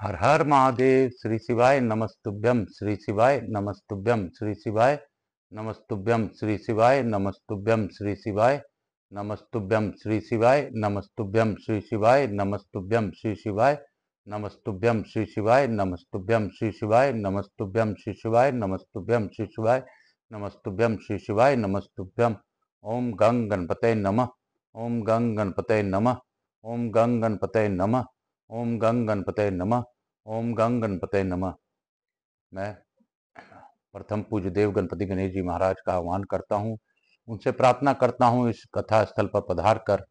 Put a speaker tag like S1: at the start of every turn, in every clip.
S1: हर हर महादेव। श्री शिवाय नमस्तुभ्यम। श्री शिवाय नमस्तुभ्यम। श्री शिवाय नमस्तुभ्यम। श्री शिवाय नमस्तुभ्यम। श्री शिवाय नमस्तुभ्यम। श्री शिवाय नमस्तुभ्यम। श्री शिवाय नमस्तुभ्यम। श्री शिवाय नमस्तुभ्यम। श्री शिवाय नमस्तुभ्यम। श्री शिवाय नमस्तुभ्यम। श्री शिवाय नमस्तुभ्यम। श्री शिवाय नमस्तुभ्यम। श्री शिवाय नमस्तुभ्यम। ओम गंग गणपतये नमः। ओम गंग गणपतये नमः। ओम गंग गणपतये नमः। ओम गंग गणपतये नमः। ओम गंग गणपतये नमः। मैं प्रथम पूज्य देव गणपति गणेश जी महाराज का आह्वान करता हूँ, उनसे प्रार्थना करता हूँ इस कथा स्थल पर पधार कर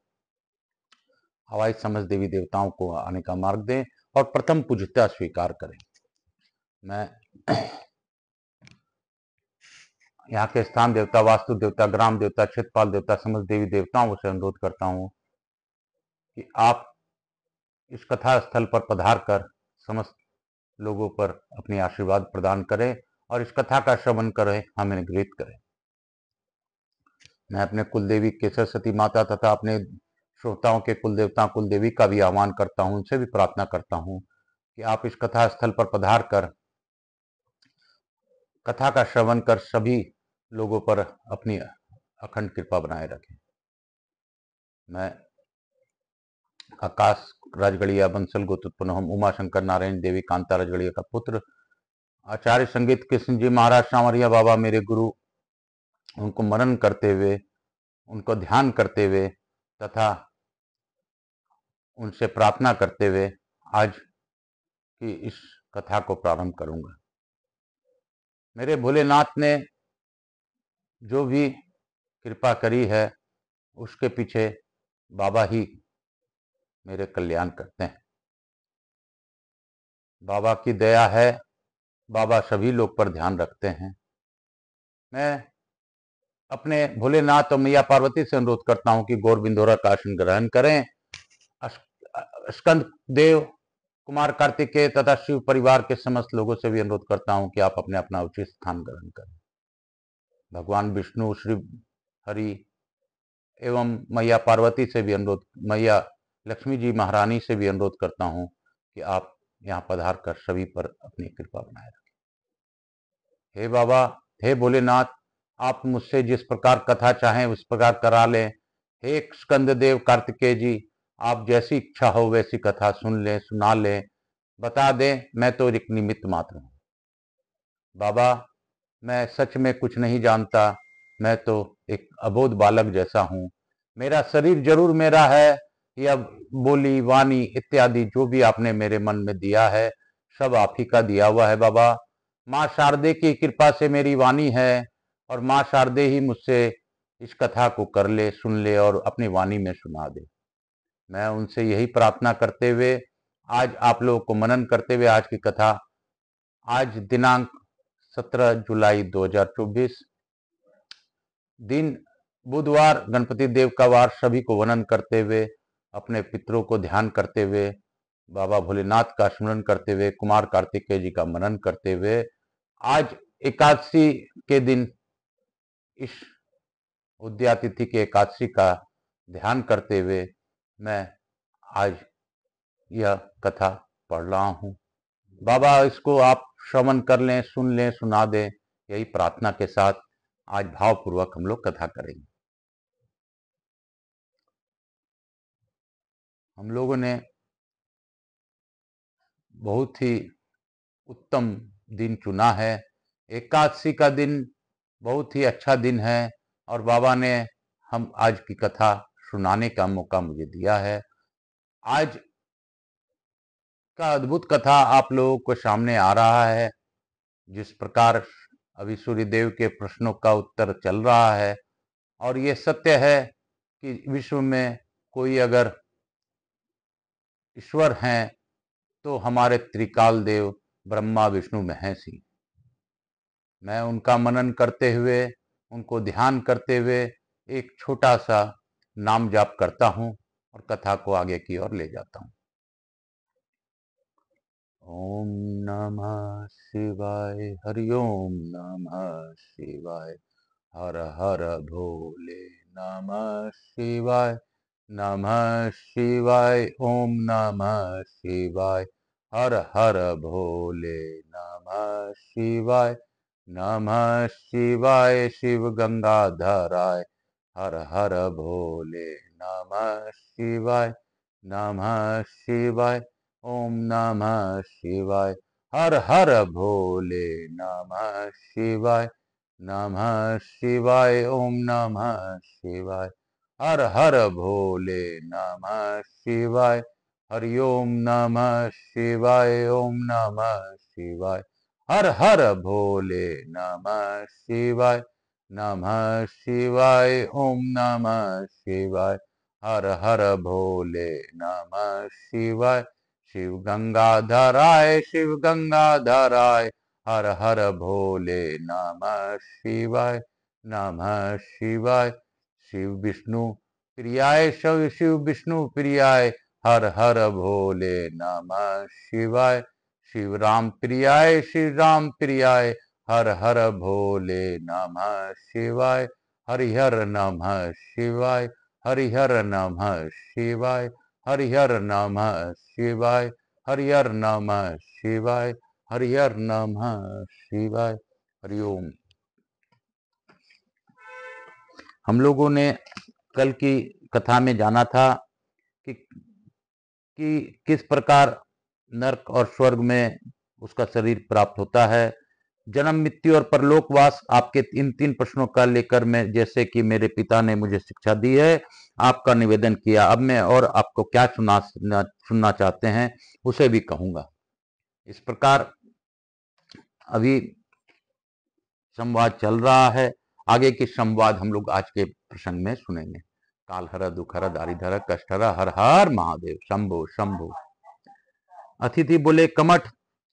S1: हवाई समस्त देवी देवताओं को आने का मार्ग दें और प्रथम पूज्यता स्वीकार करें। मैं यहाँ के स्थान देवता, वास्तु देवता, ग्राम देवता, क्षेत्रपाल देवता, समस्त देवी देवताओं से अनुरोध करता हूँ कि आप इस कथा स्थल पर पधार कर समस्त लोगों पर अपनी आशीर्वाद प्रदान करें और इस कथा का श्रवण करें, हमें अनुग्रहित करें। मैं अपने कुलदेवी केसर सती माता तथा अपने श्रोताओं के कुल देवता कुल देवी का भी आह्वान करता हूं, उनसे भी प्रार्थना करता हूं कि आप इस कथा स्थल पर पधार कर कथा का श्रवण कर सभी लोगों पर अपनी अखंड कृपा बनाए रखें। मैं आकाश राजगढ़िया बंसल गोत्रोत्पन्न हम उमा शंकर नारायण देवी कांता राजगढ़िया का पुत्र आचार्य संगीत कृष्ण जी महाराज सांवरिया बाबा मेरे गुरु, उनको मनन करते हुए, उनको ध्यान करते हुए तथा उनसे प्रार्थना करते हुए आज की इस कथा को प्रारंभ करूंगा। मेरे भोलेनाथ ने जो भी कृपा करी है उसके पीछे बाबा ही मेरे कल्याण करते हैं। बाबा की दया है, बाबा सभी लोग पर ध्यान रखते हैं। मैं अपने भोलेनाथ और मैया पार्वती से अनुरोध करता हूं कि गौर बिंदोरा का आसन ग्रहण करें। स्कंद देव, कुमार कार्तिकेय तथा शिव परिवार के समस्त लोगों से भी अनुरोध करता हूं कि आप अपने अपना उचित स्थान ग्रहण करें। भगवान विष्णु, श्री हरि एवं मैया पार्वती से भी अनुरोध, मैया लक्ष्मी जी महारानी से भी अनुरोध करता हूं कि आप यहाँ पधार कर सभी पर अपनी कृपा बनाए रखें। हे बाबा, हे भोलेनाथ, आप मुझसे जिस प्रकार कथा चाहें उस प्रकार करा लें। हे स्कंद देव कार्तिकेय जी, आप जैसी इच्छा हो वैसी कथा सुन लें, सुना लें, बता दें। मैं तो एक निमित्त मात्र हूं। बाबा, मैं सच में कुछ नहीं जानता, मैं तो एक अबोध बालक जैसा हूं। मेरा शरीर जरूर मेरा है, या बोली वाणी इत्यादि जो भी आपने मेरे मन में दिया है सब आप ही का दिया हुआ है। बाबा, माँ शारदे की कृपा से मेरी वाणी है और माँ शारदे ही मुझसे इस कथा को कर ले, सुन ले और अपनी वाणी में सुना दे। मैं उनसे यही प्रार्थना करते हुए आज आप लोगों को मनन करते हुए आज की कथा, आज दिनांक 17 जुलाई 2024 दिन बुधवार, गणपति देव का वार, सभी को वंदन करते हुए, अपने पितरों को ध्यान करते हुए, बाबा भोलेनाथ का स्मरण करते हुए, कुमार कार्तिकेय जी का मनन करते हुए, आज एकादशी के दिन इस उद्यातिथि के एकादशी का ध्यान करते हुए मैं आज यह कथा पढ़ रहा हूँ। बाबा इसको आप श्रवण कर लें, सुन लें, सुना दें, यही प्रार्थना के साथ आज भावपूर्वक हम लोग कथा करेंगे। हम लोगों ने बहुत ही उत्तम दिन चुना है। एकादशी का दिन बहुत ही अच्छा दिन है और बाबा ने हम आज की कथा सुनाने का मौका मुझे दिया है। आज का अद्भुत कथा आप लोगों को सामने आ रहा है। जिस प्रकार अभी सूर्यदेव के प्रश्नों का उत्तर चल रहा है और ये सत्य है कि विश्व में कोई अगर ईश्वर हैं तो हमारे त्रिकाल देव ब्रह्मा विष्णु महेश ही। मैं उनका मनन करते हुए, उनको ध्यान करते हुए एक छोटा सा नाम जाप करता हूं और कथा को आगे की ओर ले जाता हूं। ओम नमः शिवाय, हरिओम नमः शिवाय, हर हर भोले नमः शिवाय, नमः शिवाय, ओम नमः शिवाय, हर हर भोले नमः शिवाय। नमः शिवाय शिव गंगाधराय। हर हर भोले नमः शिवाय। नमः शिवाय। ओम नमः शिवाय। हर हर भोले नमः शिवाय। नमः शिवाय। ओम नमः शिवाय। हर हर भोले नमः शिवाय। हरि ओम नमः शिवाय। ओम नमः शिवाय। हर हर भोले नमः शिवाय। नमः शिवाय। ओम नमः शिवाय। हर हर भोले नमः शिवाय। शिव गंगाधराय शिव गंगाधराय। हर हर भोले नमः शिवाय। नमः शिवाय। शिव विष्णु प्रियाय शिव शिव विष्णु प्रियाय। हर हर भोले नमः शिवाय। शिव राम प्रियाय शिव राम प्रियाय। हर हर भोले नमः शिवाय। हरिहर नमः शिवाय। हरिहर नमः शिवाय। हरिहर नमः शिवाय। हरिहर नमः शिवाय। हरिहर नमः शिवाय। हरिओम। हम लोगों ने कल की कथा में जाना था कि किस प्रकार नरक और स्वर्ग में उसका शरीर प्राप्त होता है। जन्म मृत्यु और परलोकवास आपके इन 3 प्रश्नों का लेकर मैं, जैसे कि मेरे पिता ने मुझे शिक्षा दी है, आपका निवेदन किया। अब मैं और आपको क्या सुनना चाहते हैं उसे भी कहूंगा। इस प्रकार अभी संवाद चल रहा है। आगे की संवाद हम लोग आज के प्रसंग में सुनेंगे। काल हर दुखहर दारिधर कष्टहर हर हर महादेव शंभो शंभो। अतिथि बोले, कमठ,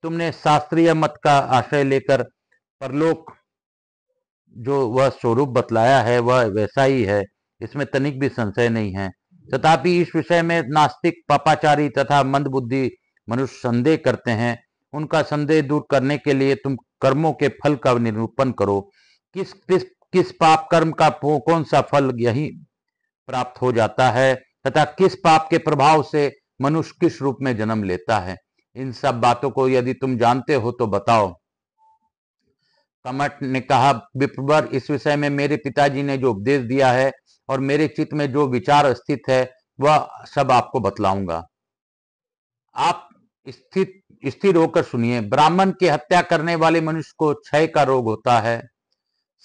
S1: तुमने शास्त्रीय मत का आश्रय लेकर परलोक जो वह स्वरूप बतलाया है वह वैसा ही है, इसमें तनिक भी संशय नहीं है। तथापि इस विषय में नास्तिक, पापाचारी तथा मंदबुद्धि मनुष्य संदेह करते हैं। उनका संदेह दूर करने के लिए तुम कर्मों के फल का निरूपण करो। किस पाप कर्म का कौन सा फल यही प्राप्त हो जाता है तथा किस पाप के प्रभाव से मनुष्य किस रूप में जन्म लेता है। इन सब बातों को यदि तुम जानते हो तो बताओ। कमठ ने कहा, विप्रवर, इस विषय में मेरे पिताजी ने जो उपदेश दिया है और मेरे चित्त में जो विचार स्थित है वह सब आपको बतलाऊंगा। आप स्थिर होकर सुनिए। ब्राह्मण की हत्या करने वाले मनुष्य को क्षय का रोग होता है।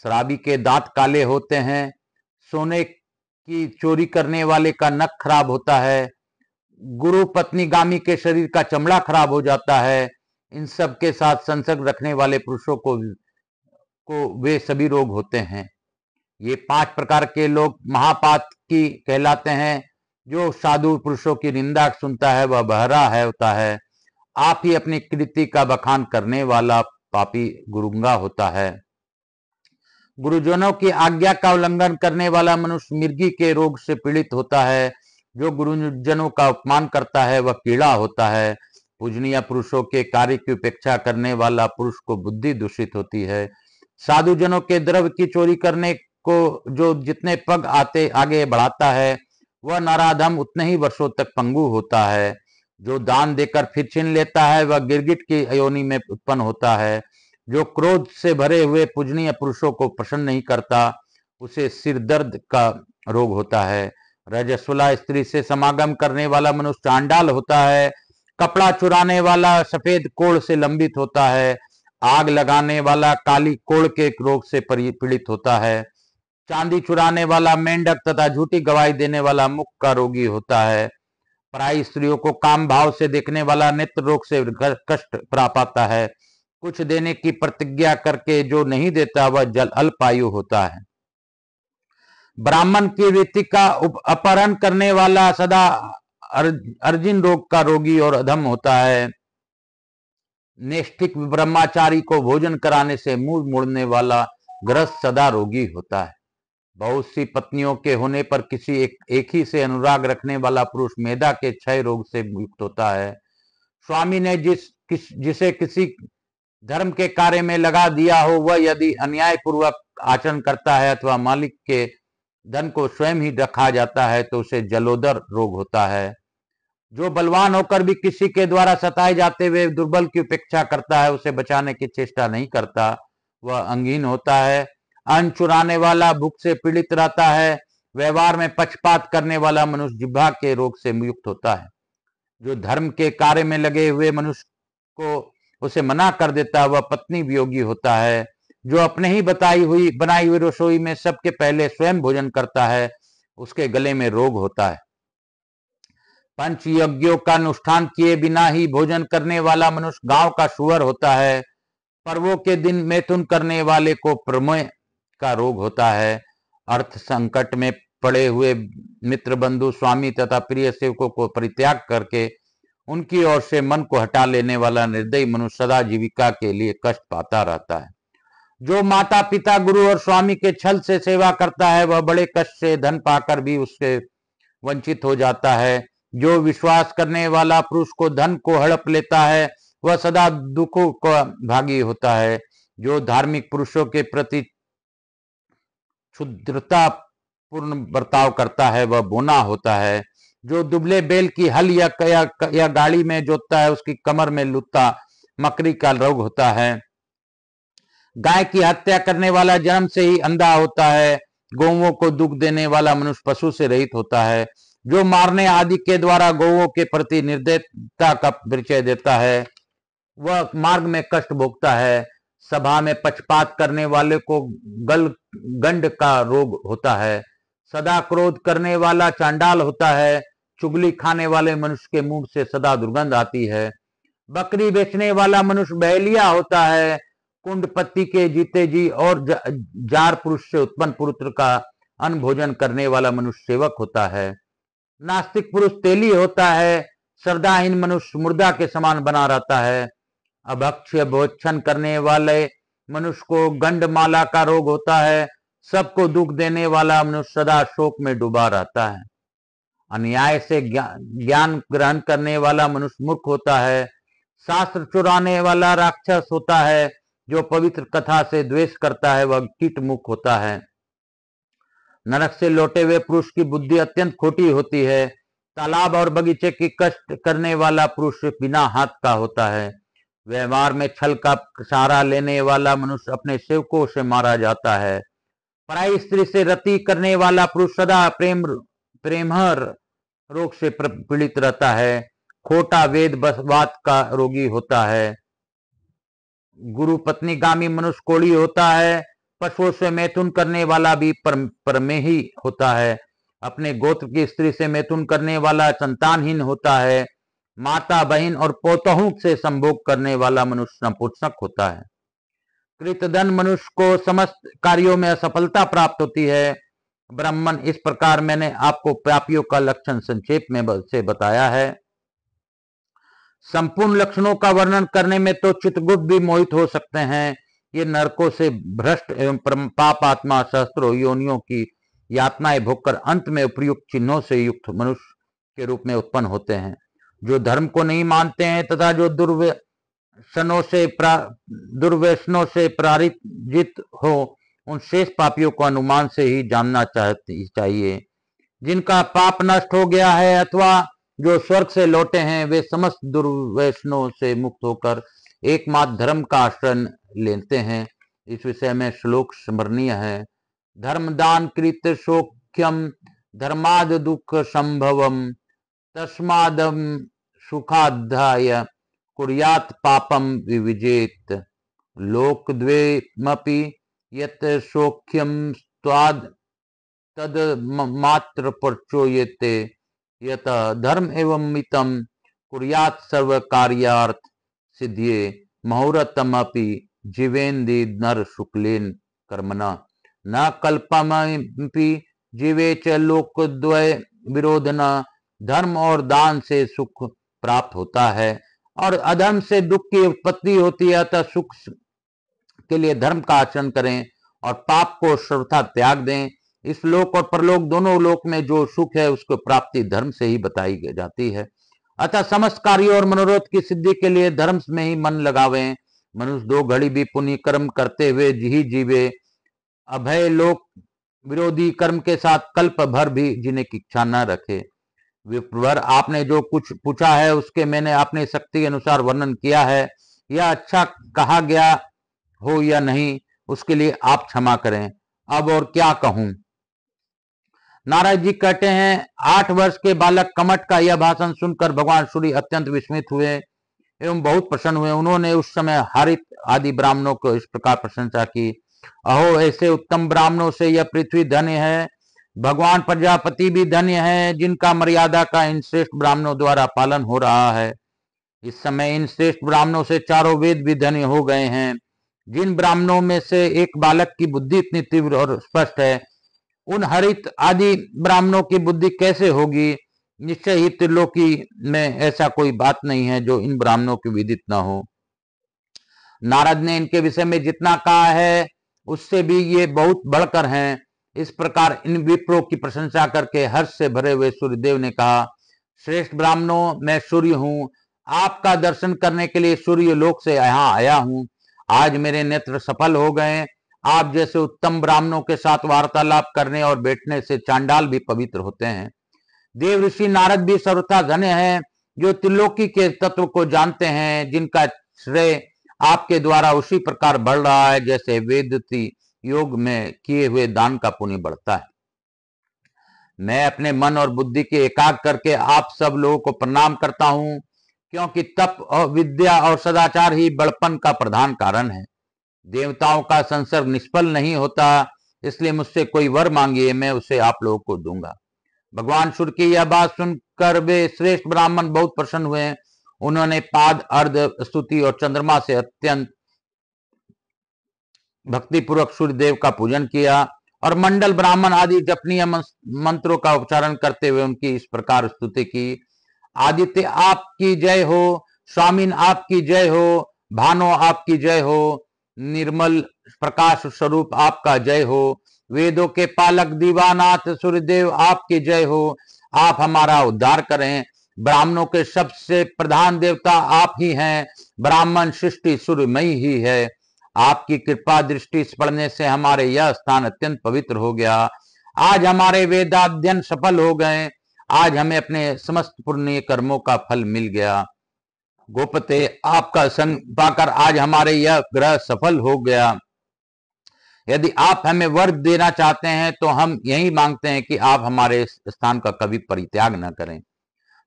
S1: शराबी के दांत काले होते हैं। सोने की चोरी करने वाले का नख खराब होता है। गुरु पत्नी गामी के शरीर का चमड़ा खराब हो जाता है। इन सब के साथ संसर्ग रखने वाले पुरुषों को वे सभी रोग होते हैं। ये 5 प्रकार के लोग महापातकी कहलाते हैं। जो साधु पुरुषों की निंदा सुनता है वह बहरा है होता है। आप ही अपनी कृति का बखान करने वाला पापी गुरुंगा होता है। गुरुजनों की आज्ञा का उल्लंघन करने वाला मनुष्य मिर्गी के रोग से पीड़ित होता है। जो गुरुजनों का अपमान करता है वह कीड़ा होता है। पूजनीय पुरुषों के कार्य की उपेक्षा करने वाला पुरुष को बुद्धि दूषित होती है। साधुजनों के द्रव्य की चोरी करने को जो जितने पग आगे बढ़ाता है वह नराधम उतने ही वर्षों तक पंगु होता है। जो दान देकर फिर छीन लेता है वह गिरगिट की योनि में उत्पन्न होता है। जो क्रोध से भरे हुए पूजनीय पुरुषों को प्रसन्न नहीं करता उसे सिर दर्द का रोग होता है। रजस्वला स्त्री से समागम करने वाला मनुष्य चांडाल होता है। कपड़ा चुराने वाला सफेद कोढ़ से लंबित होता है। आग लगाने वाला काली कोढ़ के रोग से पीड़ित होता है। चांदी चुराने वाला मेंढक तथा झूठी गवाही देने वाला मुख का रोगी होता है। पराई स्त्रियों को काम भाव से देखने वाला नेत्र रोग से कष्ट प्राप्त आता है। कुछ देने की प्रतिज्ञा करके जो नहीं देता वह जल अल्पायु होता है। ब्राह्मण की रीति का अपहरण करने वाला सदा अर्जुन रोग का रोगी और अधम होता है। नैष्ठिक ब्रह्मचारी को भोजन कराने से मुंह मोड़ने वाला ग्रस्त सदा रोगी होता है। बहुत सी पत्नियों के होने पर किसी एक ही से अनुराग रखने वाला पुरुष मेधा के क्षय रोग से युक्त होता है। स्वामी ने जिसे किसी धर्म के कार्य में लगा दिया हो वह यदि अन्याय पूर्वक आचरण करता है अथवा मालिक के धन को स्वयं ही रखा जाता है तो उसे जलोदर रोग होता है। जो बलवान होकर भी किसी के द्वारा सताए जाते हुए दुर्बल की उपेक्षा करता है, उसे बचाने की चेष्टा नहीं करता, वह अंगहीन होता है। अन्न चुराने वाला भूख से पीड़ित रहता है। व्यवहार में पक्षपात करने वाला मनुष्य जिह्वा के रोग से मुक्त होता है। जो धर्म के कार्य में लगे हुए मनुष्य को उसे मना कर देता है, वह पत्नी वियोगी होता है। जो अपने ही बनाई हुई रसोई में सबके पहले स्वयं भोजन करता है, उसके गले में रोग होता है। पंच यज्ञों का अनुष्ठान किए बिना ही भोजन करने वाला मनुष्य गांव का सुअर होता है। पर्वों के दिन मैथुन करने वाले को प्रमेह का रोग होता है। अर्थ संकट में पड़े हुए मित्र, बंधु, स्वामी तथा प्रिय सेवकों को परित्याग करके उनकी ओर से मन को हटा लेने वाला निर्दयी मनुष्य सदा जीविका के लिए कष्ट पाता रहता है। जो माता पिता, गुरु और स्वामी के छल से सेवा करता है, वह बड़े कष्ट से धन पाकर भी उससे वंचित हो जाता है। जो विश्वास करने वाला पुरुष को धन को हड़प लेता है, वह सदा दुखों का भागी होता है। जो धार्मिक पुरुषों के प्रति क्षुद्रता पूर्ण बर्ताव करता है, वह बोना होता है। जो दुबले बैल की हल या गाड़ी में जोतता है, उसकी कमर में लुत्ता मकड़ी का रोग होता है। गाय की हत्या करने वाला जन्म से ही अंधा होता है। गौओं को दुख देने वाला मनुष्य पशु से रहित होता है। जो मारने आदि के द्वारा गौओं के प्रति निर्दयता का परिचय देता है, वह मार्ग में कष्ट भोगता है। सभा में पक्षपात करने वाले को गंड का रोग होता है। सदा क्रोध करने वाला चांडाल होता है। चुगली खाने वाले मनुष्य के मुंह से सदा दुर्गंध आती है। बकरी बेचने वाला मनुष्य बहेलिया होता है। कुंडपति के जीते जी और जार पुरुष से उत्पन्न पुत्र का अन्न भोजन करने वाला मनुष्य सेवक होता है। नास्तिक पुरुष तेली होता है। श्रद्धाहीन मनुष्य मुर्दा के समान बना रहता है। अभक्ष्य भोजन करने वाले मनुष्य को गंडमाला का रोग होता है। सबको दुख देने वाला मनुष्य सदा शोक में डूबा रहता है। अन्याय से ज्ञान ग्रहण करने वाला मनुष्य मूर्ख होता है। शास्त्र चुराने वाला राक्षस होता है। जो पवित्र कथा से द्वेष करता है, वह कीट मुख होता है। नरक से लौटे हुए पुरुष की बुद्धि अत्यंत खोटी होती है। तालाब और बगीचे की कष्ट करने वाला पुरुष बिना हाथ का होता है। व्यवहार में छल का सहारा लेने वाला मनुष्य अपने सेवकों से मारा जाता है। पराई स्त्री से रति करने वाला पुरुष सदा प्रेमहर रोग से पीड़ित रहता है। खोटा वेद बसवात का रोगी होता है। गुरु पत्नी गामी मनुष्य कोढ़ी होता है। पशुओं से मैथुन करने वाला भी परमेही होता है। अपने गोत्र की स्त्री से मैथुन करने वाला संतानहीन होता है। माता, बहन और पोतों से संभोग करने वाला मनुष्य नपुंसक होता है। कृतधन मनुष्य को समस्त कार्यों में असफलता प्राप्त होती है। ब्राह्मण, इस प्रकार मैंने आपको पापियों का लक्षण संक्षेप में से बताया है। संपूर्ण लक्षणों का वर्णन करने में तो चित्रगुप्त भी मोहित हो सकते हैं। ये नरकों से भ्रष्ट एवं पाप आत्मा सहस्त्रों योनियों की यातनाएं भोगकर अंत में उपयुक्त चिन्हों से युक्त मनुष्य के रूप में उत्पन्न होते हैं। जो धर्म को नहीं मानते हैं तथा जो दुर्व्यसनों से प्रारित हो, उन शेष पापियों को अनुमान से ही जानना चाहिए। जिनका पाप नष्ट हो गया है अथवा जो स्वर्ग से लौटे हैं, वे समस्त दुर्व्यसनों से मुक्त होकर एकमात्र धर्म का आश्रय लेते हैं। इस विषय में श्लोक स्मरणीय है। धर्म दान कृत सौख्यम धर्माद दुख संभवम तस्मादम सुखाध्याय कुर्यात पापम विविजेत। लोक द्वेमपि यत सौख्यम स्वाद तद मात्र प्रचोयते यत धर्म एवं मितम कुर्यात सर्व कार्यार्थ सिद्धिये मुहूर्तमपि जीवेन्दि नर शुक्लेन कर्मणा न कल्पमपि जीवे च लोकद्वय विरोधना। धर्म और दान से सुख प्राप्त होता है और अधर्म से दुख की उत्पत्ति होती है। अतः सुख के लिए धर्म का आचरण करें और पाप को सर्वथा त्याग दें। इस लोक और परलोक दोनों लोक में जो सुख है, उसको प्राप्ति धर्म से ही बताई जाती है। अतः समस्त कार्यों और मनोरथ की सिद्धि के लिए धर्म में ही मन लगावें। मनुष्य 2 घड़ी भी पुण्य कर्म करते हुए ही जीवे। अभय लोक विरोधी कर्म के साथ कल्प भर भी जीने की इच्छा न रखे। विप्रवर, आपने जो कुछ पूछा है उसके मैंने अपनी शक्ति के अनुसार वर्णन किया है। यह अच्छा कहा गया हो या नहीं, उसके लिए आप क्षमा करें। अब और क्या कहूं। नारद जी कहते हैं, 8 वर्ष के बालक कमट का यह भाषण सुनकर भगवान सूर्य अत्यंत विस्मित हुए एवं बहुत प्रसन्न हुए। उन्होंने उस समय हरित आदि ब्राह्मणों को इस प्रकार प्रशंसा की, अहो, ऐसे उत्तम ब्राह्मणों से यह पृथ्वी धन्य है। भगवान प्रजापति भी धन्य है, जिनका मर्यादा का इन श्रेष्ठ ब्राह्मणों द्वारा पालन हो रहा है। इस समय इन श्रेष्ठ ब्राह्मणों से चारों वेद भी धन्य हो गए हैं। जिन ब्राह्मणों में से एक बालक की बुद्धि इतनी तीव्र और स्पष्ट है, उन हरित आदि ब्राह्मणों की बुद्धि कैसे होगी। निश्चय ही त्रिलोकी में ऐसा कोई बात नहीं है जो इन ब्राह्मणों की विदित न हो। नारद ने इनके विषय में जितना कहा है उससे भी ये बहुत बढ़कर हैं। इस प्रकार इन विप्रों की प्रशंसा करके हर्ष से भरे हुए सूर्यदेव ने कहा, श्रेष्ठ ब्राह्मणों, मैं सूर्य हूं। आपका दर्शन करने के लिए सूर्य लोक से यहाँ आया हूं। आज मेरे नेत्र सफल हो गए। आप जैसे उत्तम ब्राह्मणों के साथ वार्तालाप करने और बैठने से चांडाल भी पवित्र होते हैं। देव ऋषि नारद भी सर्वथा धन्य हैं, जो त्रिलोकी के तत्व को जानते हैं, जिनका श्रेय आपके द्वारा उसी प्रकार बढ़ रहा है जैसे वेदती योग में किए हुए दान का पुण्य बढ़ता है। मैं अपने मन और बुद्धि के एकाग्र करके आप सब लोगों को प्रणाम करता हूं, क्योंकि तप और विद्या और सदाचार ही बड़पन का प्रधान कारण है। देवताओं का संसर्ग निष्फल नहीं होता, इसलिए मुझसे कोई वर मांगिए, मैं उसे आप लोगों को दूंगा। भगवान सूर्य की यह बात सुनकर वे श्रेष्ठ ब्राह्मण बहुत प्रसन्न हुए। उन्होंने पाद, अर्ध, स्तुति और चंद्रमा से अत्यंत भक्तिपूर्वक सूर्यदेव का पूजन किया और मंडल, ब्राह्मण आदि जपनीय मंत्रों का उच्चारण करते हुए उनकी इस प्रकार स्तुति की। आदित्य आपकी जय हो, स्वामीन आपकी जय हो, भानो आपकी जय हो, निर्मल प्रकाश स्वरूप आपका जय हो, वेदों के पालक दीवानाथ सूर्यदेव आपकी जय हो। आप हमारा उद्धार करें। ब्राह्मणों के सबसे प्रधान देवता आप ही हैं। ब्राह्मण सृष्टि सूर्यमयी ही है। आपकी कृपा दृष्टि पड़ने से हमारे यह स्थान अत्यंत पवित्र हो गया। आज हमारे वेदाध्ययन सफल हो गए। आज हमें अपने समस्त पुण्य कर्मों का फल मिल गया। गोपते, आपका संग पाकर आज हमारे यह ग्रह सफल हो गया। यदि आप हमें वर देना चाहते हैं तो हम यही मांगते हैं कि आप हमारे स्थान का कभी परित्याग न करें।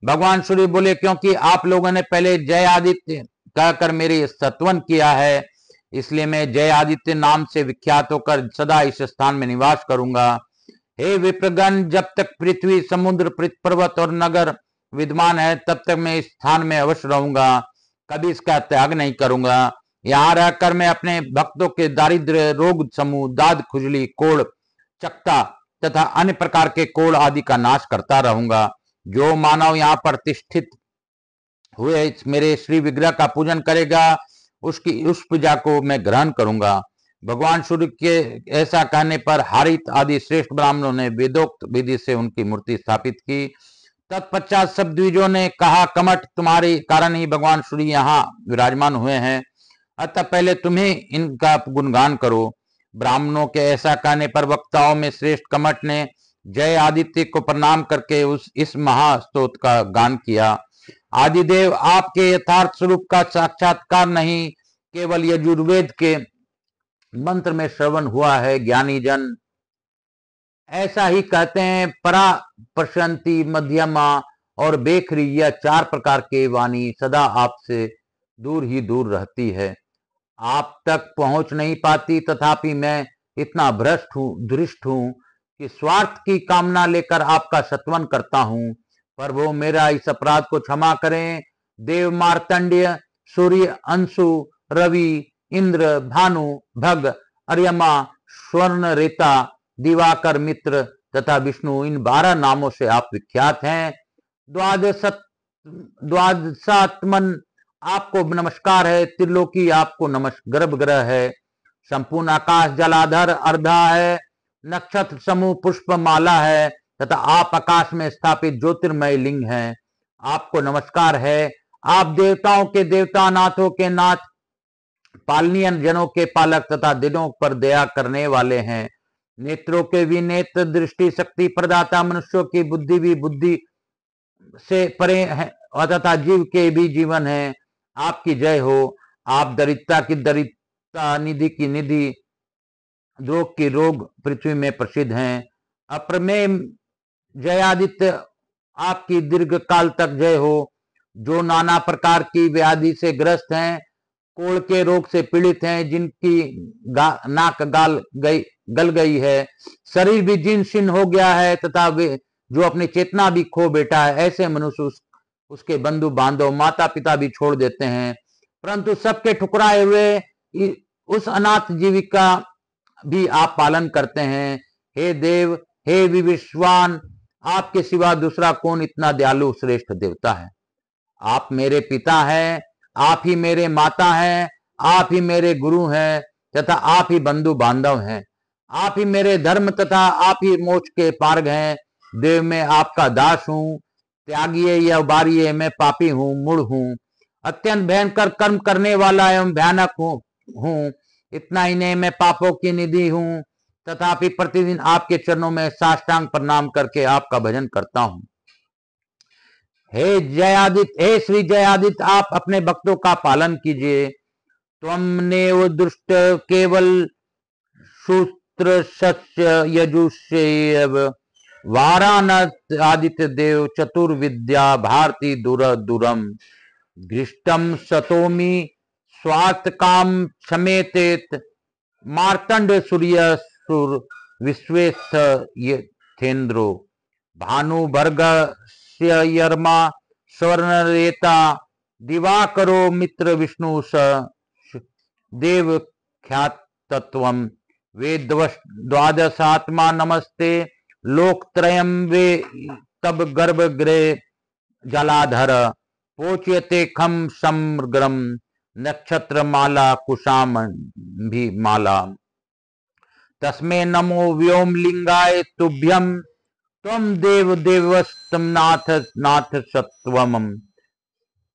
S1: भगवान सूर्य बोले, क्योंकि आप लोगों ने पहले जय आदित्य कहकर मेरी स्तवन किया है, इसलिए मैं जय आदित्य नाम से विख्यात होकर सदा इस स्थान में निवास करूंगा। हे विप्रगण, जब तक पृथ्वी, समुद्र, पर्वत और नगर विद्यमान है, तब तक मैं इस स्थान में अवश्य रहूंगा, कभी इसका त्याग नहीं करूंगा। यहाँ रहकर मैं अपने भक्तों के दारिद्र्य, रोग समूह, दाद, खुजली, कोढ़, चकता तथा अन्य प्रकार के कोढ़ आदि का नाश करता रहूंगा। जो मानव यहाँ प्रतिष्ठित हुए मेरे श्री विग्रह का पूजन करेगा, उसकी उस पूजा को मैं ग्रहण करूंगा। भगवान सूर्य के ऐसा कहने पर हारित आदि श्रेष्ठ ब्राह्मणों ने वेदोक्त विधि से उनकी मूर्ति स्थापित की। तत्पश्चात सब द्विजों ने कहा, कमठ, तुम्हारे कारण ही भगवान सूर्य यहाँ विराजमान हुए हैं, अतः पहले तुम्हें इनका गुणगान करो। ब्राह्मणों के ऐसा कहने पर वक्ताओं में श्रेष्ठ कमठ ने जय आदित्य को प्रणाम करके इस महास्तोत्र का गान किया। आदिदेव, आपके यथार्थ स्वरूप का साक्षात्कार नहीं केवल यजुर्वेद के मंत्र में श्रवण हुआ है। ज्ञानी जन ऐसा ही कहते हैं। परा, प्रशांति, मध्यमा और बेखरी, यह 4 प्रकार के वाणी सदा आपसे दूर ही दूर रहती है, आप तक पहुंच नहीं पाती। तथापि मैं इतना भ्रष्ट हूं, दुष्ट हूं कि स्वार्थ की कामना लेकर आपका सत्वन करता हूं, पर वो मेरा इस अपराध को क्षमा करें। देव, मार्तंड्य, सूर्य, अंशु, रवि, इंद्र, भानु, भग, अर्यमा, स्वर्ण रेता, दिवाकर, मित्र तथा विष्णु, इन 12 नामों से आप विख्यात हैं। द्वादशात्मन आपको नमस्कार है। त्रिलोकी आपको गर्भगृह है। संपूर्ण आकाश जलाधर अर्धा है। नक्षत्र समूह पुष्प माला है तथा आप आकाश में स्थापित ज्योतिर्मय लिंग हैं। आपको नमस्कार है। आप देवताओं के देवता, नाथों के नाथ, पालनीय जनों के पालक तथा दिनों पर दया करने वाले हैं। नेत्रों के भी नेत्र, दृष्टि शक्ति प्रदाता, मनुष्यों की बुद्धि भी बुद्धि से परे है तथा जीव के भी जीवन है। आपकी जय हो। आप दरिद्रता की दरिद्रता, निधि की निधि, रोग की रोग पृथ्वी में प्रसिद्ध हैं। अप्रमेय जयादित्य, आपकी दीर्घ काल तक जय हो। जो नाना प्रकार की व्याधि से ग्रस्त हैं, कोढ़ के रोग से पीड़ित हैं, जिनकी नाक गल गई है, शरीर भी जीर्ण शीर्ण हो गया है तथा वे जो अपनी चेतना भी खो बैठा है, ऐसे मनुष्य उसके बंधु बांधव माता पिता भी छोड़ देते हैं, परंतु सबके ठुकराए हुए उस अनाथ जीविका भी आप पालन करते हैं। हे देव, हे विविश्वान, आपके सिवा दूसरा कौन इतना दयालु श्रेष्ठ देवता है। आप मेरे पिता हैं, आप ही मेरे माता हैं, आप ही मेरे गुरु हैं तथा आप ही बंधु बांधव हैं। आप ही मेरे धर्म तथा आप ही मोक्ष के मार्ग हैं। देव, मैं आपका दास हूँ, त्यागिए या उबारिए, मैं पापी हूँ, मूढ़ हूँ, अत्यंत भयंकर कर्म करने वाला एवं भयानक हूँ। इतना ही नहीं, मैं पापों की निधि हूँ, तथापि प्रतिदिन आपके चरणों में साष्टांग प्रणाम करके आपका भजन करता हूँ। हे जयादित्य, हे श्री जयादित्य, आप अपने भक्तों का पालन कीजिए। त्वमने वो दुष्ट केवल शूत्र सस्य यजुषेव वाराणस आदित्य देव चतुर्विद्या भारती दूर दूरम घृष्टम सतोमी स्वार्थ काम क्षमेतेत मार्तंड सूर्य सुर विश्वेश यथेन्द्रो भानु भर्ग यर्मा स्वर्णरेता दिवाकरो मित्र विष्णु स देव ख्यातत्वम वेद्वादशात्मा नमस्ते लोकत्रयम वे तब गर्भगृह जलाधर पोच्यते खम समग्रम नक्षत्र माला कुशाम भी माला तस्मे नमो व्योम लिंगाय तुभ्यम त्वम देव देवस्तम नाथ नाथ सत्वम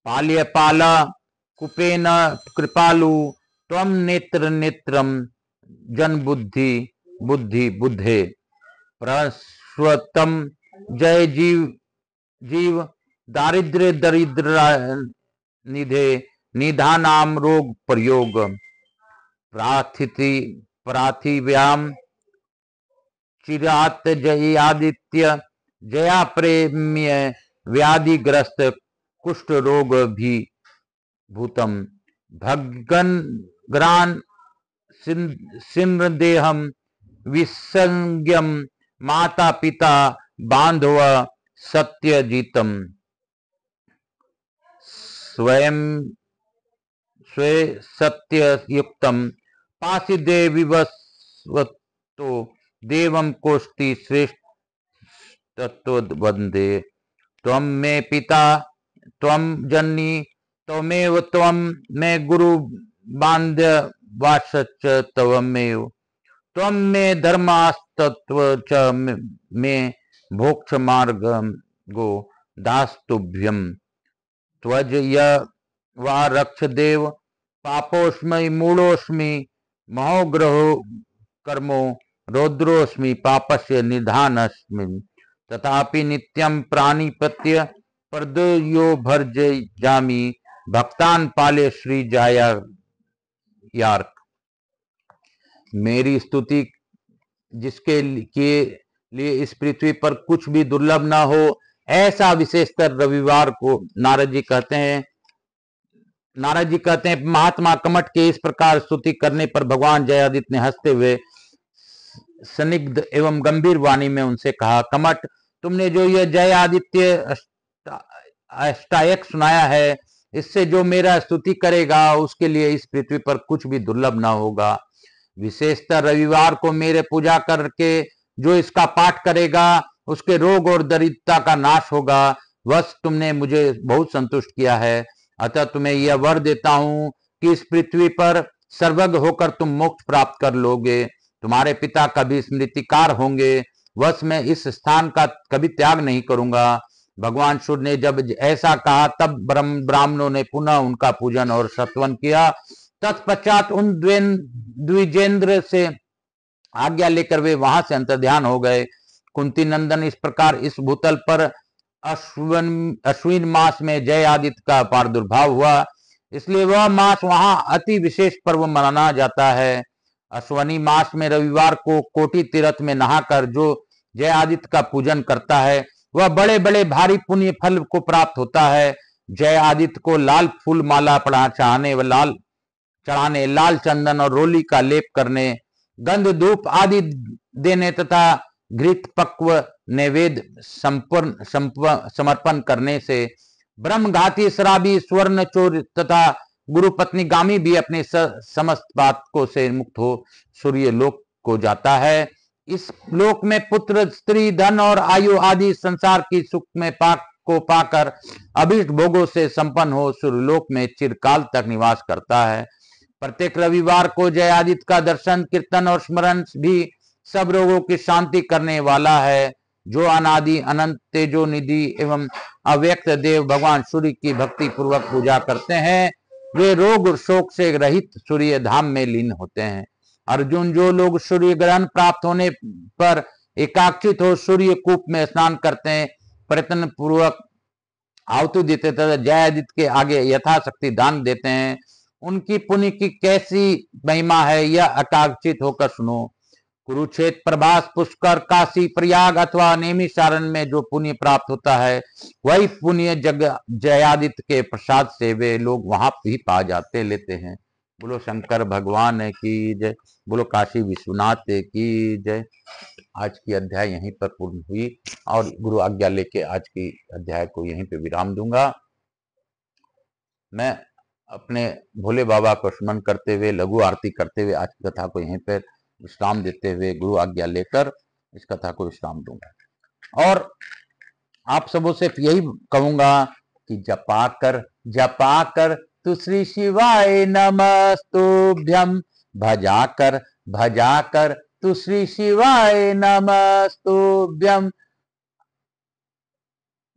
S1: पाल्य पाला कुपेन कृपालु त्वम नेत्र नेत्रम जन बुद्धि बुद्धि बुद्धे प्रस्वतम जय जीव जीव दारिद्र्य दरिद्र निधे निधानाम रोग प्रयोग प्राथिव्याम चिरात जय आदित्य जया प्रेम्य व्याधिग्रस्त कुष्ठ रोग भी भूतम भगन ग्रान सिम्र देहम विसंज्ञम माता पिता बांधव सत्य जीतम स्वयं स्वे सत्य युक्तम पासिदे विवस्वतो देवम कोष्टि श्रेष्ठ तत्व वंदे त्वम मे पिता त्वम जननी त्वमेव त्वम मे गुरु बांध्य वासच तवमेव त्वम मे धर्मास्तत्व च मे भोक्ष मार्ग गो दास्तुभ्यम त्वज य वा रक्ष देव पापोस्मि मूढ़ोस्मि महोग्रहो कर्मो रौद्रोस्मि पापस्य निधानस्मि तथापि नित्यम प्राणिपत्य प्रदयो भर्ज जामी भक्तान पाले श्री जाया यार्क। मेरी स्तुति जिसके लिए इस पृथ्वी पर कुछ भी दुर्लभ ना हो, ऐसा विशेषकर रविवार को नारद जी कहते हैं। महात्मा कमठ के इस प्रकार स्तुति करने पर भगवान जयादित्य ने हंसते हुए संदिग्ध एवं गंभीर वाणी में उनसे कहा, कमठ, तुमने जो यह जयादित्य अष्टायक सुनाया है, इससे जो मेरा स्तुति करेगा उसके लिए इस पृथ्वी पर कुछ भी दुर्लभ ना होगा। विशेषतः रविवार को मेरे पूजा करके जो इसका पाठ करेगा उसके रोग और दरिद्रता का नाश होगा। बस तुमने मुझे बहुत संतुष्ट किया है, अतः तुम्हें यह वर देता हूं कि इस पृथ्वी पर सर्वज्ञ होकर तुम मोक्ष प्राप्त कर लोगे। तुम्हारे पिता कभी स्मृतिकार होंगे, बस मैं इस स्थान का कभी त्याग नहीं करूंगा। भगवान सूर्य ने जब ऐसा कहा तब ब्राह्मणों ने पुनः उनका पूजन और सत्वन किया। तत्पश्चात उन द्विजेंद्र से आज्ञा लेकर वे वहां से अंतर्ध्यान हो गए। कुंती नंदन, इस प्रकार इस भूतल पर अश्विन मास में जय आदित्य का प्रादुर्भाव हुआ, इसलिए वह मास वहां अति विशेष पर्व मनाया जाता है। अश्वनी मास में रविवार को कोटि तीर्थ में नहाकर जो जय आदित्य का पूजन करता है वह बड़े बड़े भारी पुण्य फल को प्राप्त होता है। जय आदित्य को लाल फूल माला चढ़ाने व चढ़ाने, लाल चंदन और रोली का लेप करने, गंध धूप आदि देने तथा घृत पक्व नैवेद्य समर्पण करने से ब्रह्मघाती, शराबी, स्वर्ण चोर तथा गुरु पत्नी गामी भी अपने समस्त बातों से मुक्त हो सूर्य लोक को जाता है। इस लोक में पुत्र, स्त्री, धन और आयु आदि संसार की सुख में पाकर अभिष्ट भोगों से संपन्न हो सूर्यलोक में चिरकाल तक निवास करता है। प्रत्येक रविवार को जय आदित्य का दर्शन, कीर्तन और स्मरण भी सब रोगों की शांति करने वाला है। जो अनादि अनंत तेजो निधि एवं अव्यक्त देव भगवान सूर्य की भक्ति पूर्वक पूजा करते हैं वे रोग और शोक से रहित सूर्य धाम में लीन होते हैं। अर्जुन, जो लोग सूर्य ग्रहण प्राप्त होने पर एकाग्रचित हो सूर्य कूप में स्नान करते हैं, प्रयत्न पूर्वक आहुति देते तथा जय आदित्य के आगे यथाशक्ति दान देते हैं, उनकी पुण्य की कैसी महिमा है यह एकाग्रचित होकर सुनो। कुरुक्षेत्र, प्रभास, पुष्कर, काशी, प्रयाग अथवा नेमिषारण में जो पुण्य प्राप्त होता है वही पुण्य जयादित्य के प्रसाद से वे लोग वहां भी पा जाते लेते हैं। बोलो शंकर भगवान की जय, बोलो काशी विश्वनाथ की जय। आज की अध्याय यहीं पर पूर्ण हुई और गुरु आज्ञा लेके आज की अध्याय को यहीं पे विराम दूंगा। मैं अपने भोले बाबा को स्मरण करते हुए, लघु आरती करते हुए आज की कथा को यहीं पर विश्राम देते हुए गुरु आज्ञा लेकर इस कथा को विश्राम दूंगा। और आप सबों से यही कहूंगा कि जपा कर तु श्री शिवाय नमस्तुभ्यम, भजा कर तु श्री शिवाय नमस्तुभ्यम।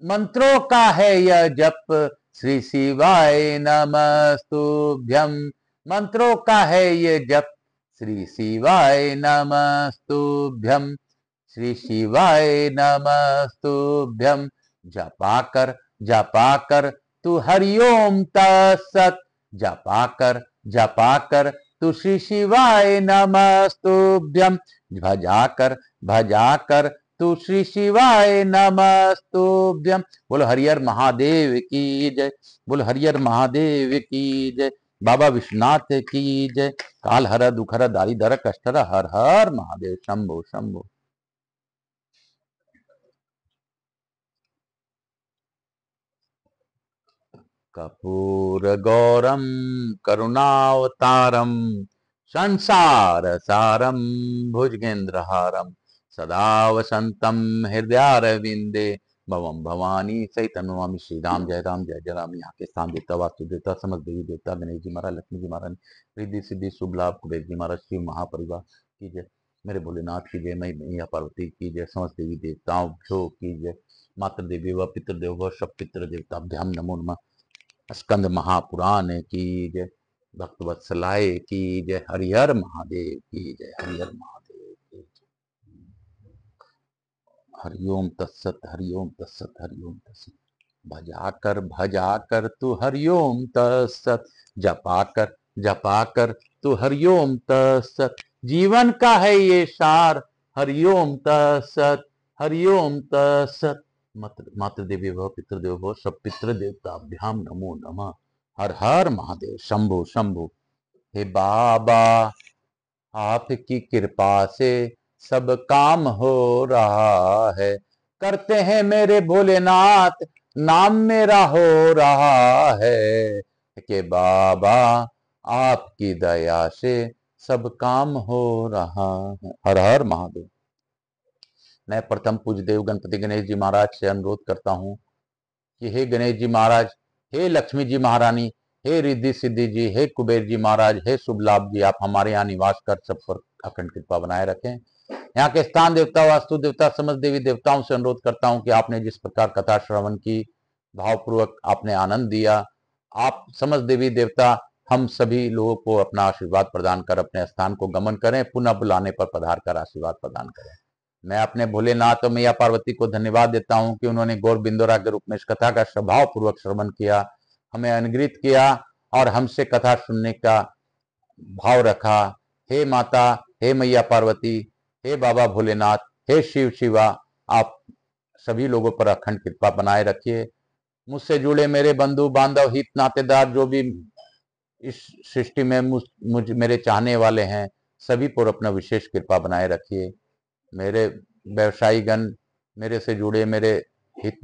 S1: मंत्रों का है यह जप श्री शिवाय नमस्तुभ्यम, मंत्रों का है ये जप श्री शिवाय नमस्तुभ्यम, श्री शिवाय नमस्तुभ्यम। जपा कर तू हरिओम तत्सत, जपा कर तू श्री शिवाय नमस्तुभ्यम, भजा कर तू श्री शिवाय नमस्तुभ्यम। बोलो हरिहर महादेव की जय, बोलो हरिहर महादेव की जय, बाबा विश्वनाथ की जय। काल हर दुखर दारिदर कष्टर, हर हर महादेव, शंभो शंभो। कपूर गौरम करुणावतारम, संसार सारम भुजगेंद्रहारम, सदा वसंतम हृदयारविंदे, भवम भवानी सहित नमामि। श्री राम जय राम जय जय राम। यहाँ के स्थान देवता, वास्तु देवता, समस्त देवी देवता, गणेश जी महाराज, लक्ष्मी जी महाराज, रिद्धि सिद्धि शुभ लाभ, कुबेर जी महाराज, शिव महापरिवार की जय, मेरे भोलेनाथ की जय, मैया पार्वती की जय, समस्त देवी देवताओं की जय, मातृ देवी व पितृदेव व सब पितृ देवताभ्याम नमो नमः। स्कंद महापुराण की जय, भक्त वत्सलाय की जय, हरिहर महादेव की जय, हरिहर महादेव की जय। हरिओम तत्सत, हरिओम तत्सत, हरिओम तत्सत। भजा कर तू हरिओम तत्सत, जपा कर तू हरिओम तत्सत। जीवन का है ये सार, हरिओम तत्सत, हरिओम तत्सत। मातृ देवी भव, पितृदेव भव, सब पितृ देवताभ्याम नमो नमः। हर हर महादेव, शंभो शंभो। हे बाबा, आपकी कृपा से सब काम हो रहा है, करते हैं मेरे भोलेनाथ, नाम मेरा हो रहा है कि बाबा आपकी दया से सब काम हो रहा है। हर हर महादेव। मैं प्रथम पूज्य देव गणपति गणेश जी महाराज से अनुरोध करता हूँ कि हे गणेश जी महाराज, हे लक्ष्मी जी महारानी, हे रिद्धि सिद्धि जी, हे कुबेर जी महाराज, हे शुभ लाभ जी, आप हमारे यहाँ निवास कर सब पर अखंड कृपा बनाए रखें। यहाँ के स्थान देवता, वास्तु देवता, समस्त देवी देवताओं से अनुरोध करता हूँ कि आपने जिस प्रकार कथा श्रवण की, भावपूर्वक आपने आनंद दिया, आप समस्त देवी देवता हम सभी लोगों को अपना आशीर्वाद प्रदान कर अपने स्थान को गमन करें, पुनः बुलाने पर पधार कर आशीर्वाद प्रदान करें। मैं अपने भोलेनाथ और मैया पार्वती को धन्यवाद देता हूं कि उन्होंने गौर बिंदोरा के रूप में इस कथा का स्वभाव पूर्वक श्रवण किया, हमें अनुग्रहित किया और हमसे कथा सुनने का भाव रखा। हे माता, हे मैया पार्वती, हे बाबा भोलेनाथ, हे शिव शिवा, आप सभी लोगों पर अखंड कृपा बनाए रखिए। मुझसे जुड़े मेरे बंधु बांधव हित नातेदार जो भी इस सृष्टि में मुझ मेरे चाहने वाले हैं, सभी पर अपना विशेष कृपा बनाए रखिए। मेरे व्यवसायीगण, मेरे से जुड़े मेरे हित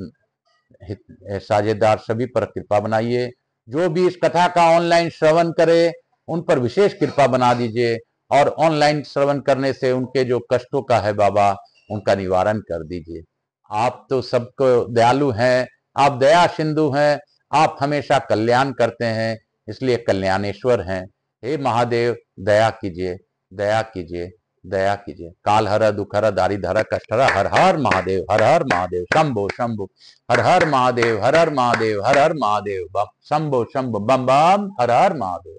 S1: साझेदार, सभी पर कृपा बनाइए। जो भी इस कथा का ऑनलाइन श्रवण करे उन पर विशेष कृपा बना दीजिए और ऑनलाइन श्रवण करने से उनके जो कष्टों का है बाबा, उनका निवारण कर दीजिए। आप तो सबको दयालु हैं, आप दया सिंधु हैं, आप हमेशा कल्याण करते हैं, इसलिए कल्याणेश्वर हैं। हे महादेव, दया कीजिए, दया कीजिए, दया कीजिए। काल हर दुख हर दारिद्र हर कष्ट हर, हर हर महादेव, हर हर महादेव, शंभो शंभो, हर हर महादेव, हर हर महादेव, हर हर महादेव, शंभो शंभो, बम बम, हर हर महादेव।